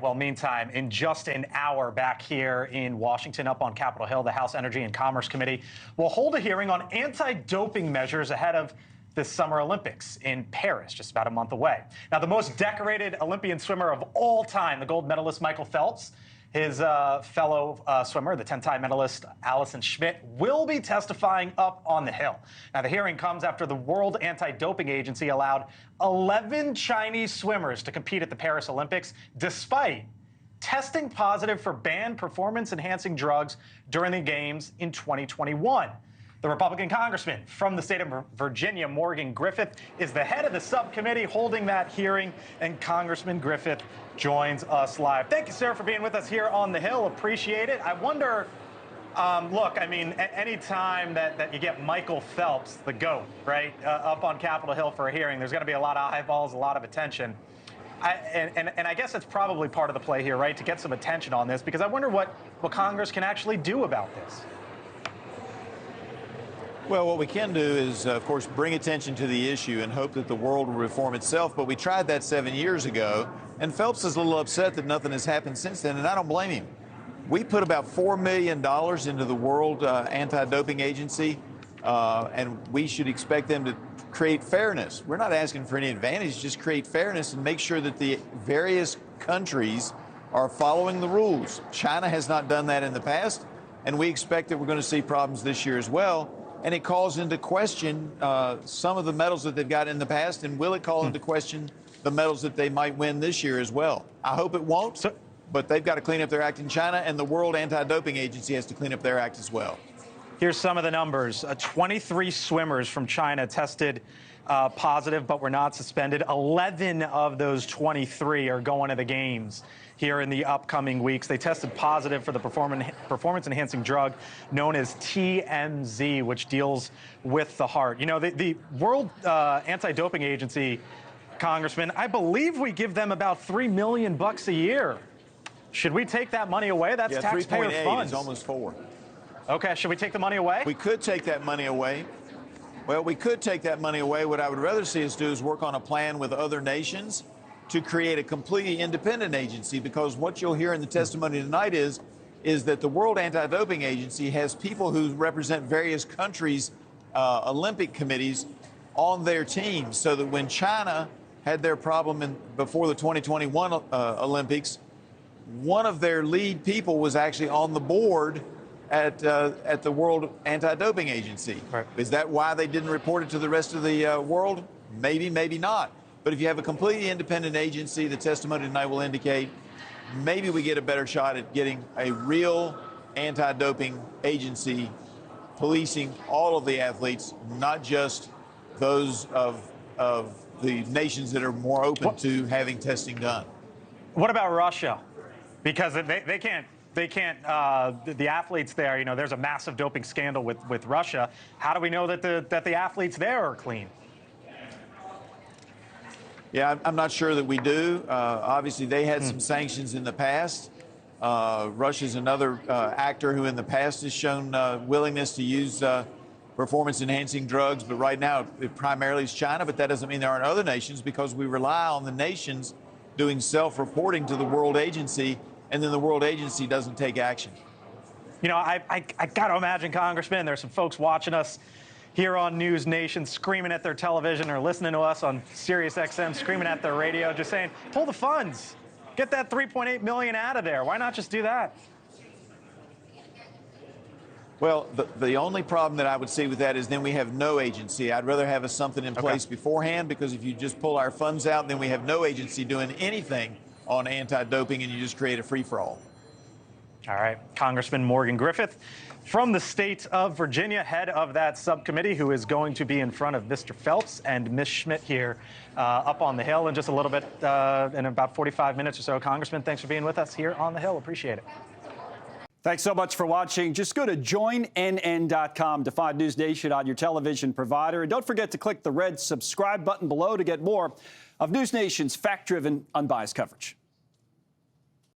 Well, meantime, in just an hour back here in Washington, up on Capitol Hill, the House Energy and Commerce Committee will hold a hearing on anti-doping measures ahead of this Summer Olympics in Paris, just about a month away. Now, the most decorated Olympian swimmer of all time, the gold medalist Michael Phelps, his fellow swimmer, the 10-time medalist Allison Schmidt, will be testifying up on the Hill. Now, the hearing comes after the World Anti-Doping Agency allowed 11 Chinese swimmers to compete at the Paris Olympics, despite testing positive for banned performance-enhancing drugs during the Games in 2021. The Republican congressman from the state of Virginia, Morgan Griffith, is the head of the subcommittee holding that hearing, and Congressman Griffith joins us live. Thank you, sir, for being with us here on the Hill. Appreciate it. I wonder, look, I mean, any time that you get Michael Phelps, the GOAT, right, up on Capitol Hill for a hearing, there's going to be a lot of eyeballs, a lot of attention. And I guess that's probably part of the play here, right, to get some attention on this, because I wonder what Congress can actually do about this. Well, what we can do is, of course, bring attention to the issue and hope that the world will reform itself. But we tried that 7 years ago, and Phelps is a little upset that nothing has happened since then, and I don't blame him. We put about $4 million into the World Anti-Doping Agency, and we should expect them to create fairness. We're not asking for any advantage, just create fairness and make sure that the various countries are following the rules. China has not done that in the past, and we expect that we're going to see problems this year as well. And it calls into question some of the medals that they've got in the past, and will it call into question the medals that they might win this year as well? I hope it won't, but they've got to clean up their act in China, and the World Anti-Doping Agency has to clean up their act as well. Here's some of the numbers. 23 swimmers from China tested positive, but were not suspended. 11 of those 23 are going to the Games here in the upcoming weeks. They tested positive for the performance-enhancing drug known as TMZ, which deals with the heart. You know, the World Anti-Doping Agency, Congressman, I believe we give them about $3 million a year. Should we take that money away? That's taxpayer funds. It's almost 4. Okay, should we take the money away? We could take that money away. Well, we could take that money away. What I would rather see us do is work on a plan with other nations to create a completely independent agency, because what you'll hear in the testimony tonight is that the World Anti-Doping Agency has people who represent various countries' Olympic committees on their teams, so that when China had their problem before the 2021 Olympics, one of their lead people was actually on the board at the World Anti-Doping Agency. Right. Is that why they didn't report it to the rest of the world? Maybe, maybe not. But if you have a completely independent agency, the testimony tonight will indicate, maybe we get a better shot at getting a real anti-doping agency policing all of the athletes, not just those of the nations that are more open to having testing done. What about Russia? Because they can't, the athletes there, you know, there's a massive doping scandal with Russia. How do we know that the athletes there are clean? Yeah, I'm not sure that we do. Obviously, they had some sanctions in the past. Russia's another actor who in the past has shown willingness to use performance-enhancing drugs, but right now it primarily is China, but that doesn't mean there aren't other nations, because we rely on the nations doing self-reporting to the World Agency, and then the World Agency doesn't take action. You know, I got to imagine, Congressman, there's some folks watching us here on News Nation screaming at their television, or listening to us on Sirius XM screaming at their radio, just saying, pull the funds. Get that $3.8 million out of there. Why not just do that? Well, the only problem that I would see with that is then we have no agency. I'd rather have something in place beforehand, because if you just pull our funds out, then we have no agency doing anything on anti-doping, and you just create a free-for-all. All right. Congressman Morgan Griffith from the state of Virginia, head of that subcommittee, who is going to be in front of Mr. Phelps and Ms. Schmidt here up on the Hill in just a little bit, in about 45 minutes or so. Congressman, thanks for being with us here on the Hill. Appreciate it. Thanks so much for watching. Just go to joinnn.com to find News Nation on your television provider. And don't forget to click the red subscribe button below to get more of News Nation's fact-driven, unbiased coverage.